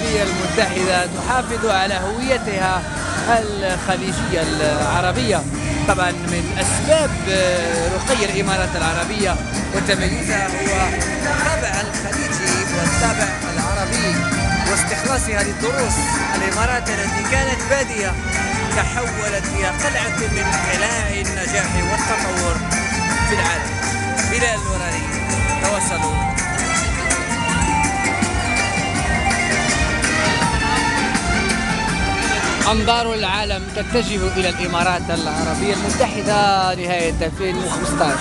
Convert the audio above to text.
العربية المتحدة تحافظ على هويتها الخليجية العربية. طبعا من أسباب رقي الإمارات العربية وتميزها هو الطابع الخليجي والطابع العربي واستخلاصها للدروس. الإمارات التي كانت بادية تحولت إلى قلعة من قلاع النجاح والتطور في العالم. بلال الوراني، تواصلوا. أنظار العالم تتجه إلى الإمارات العربية المتحدة نهاية 2015.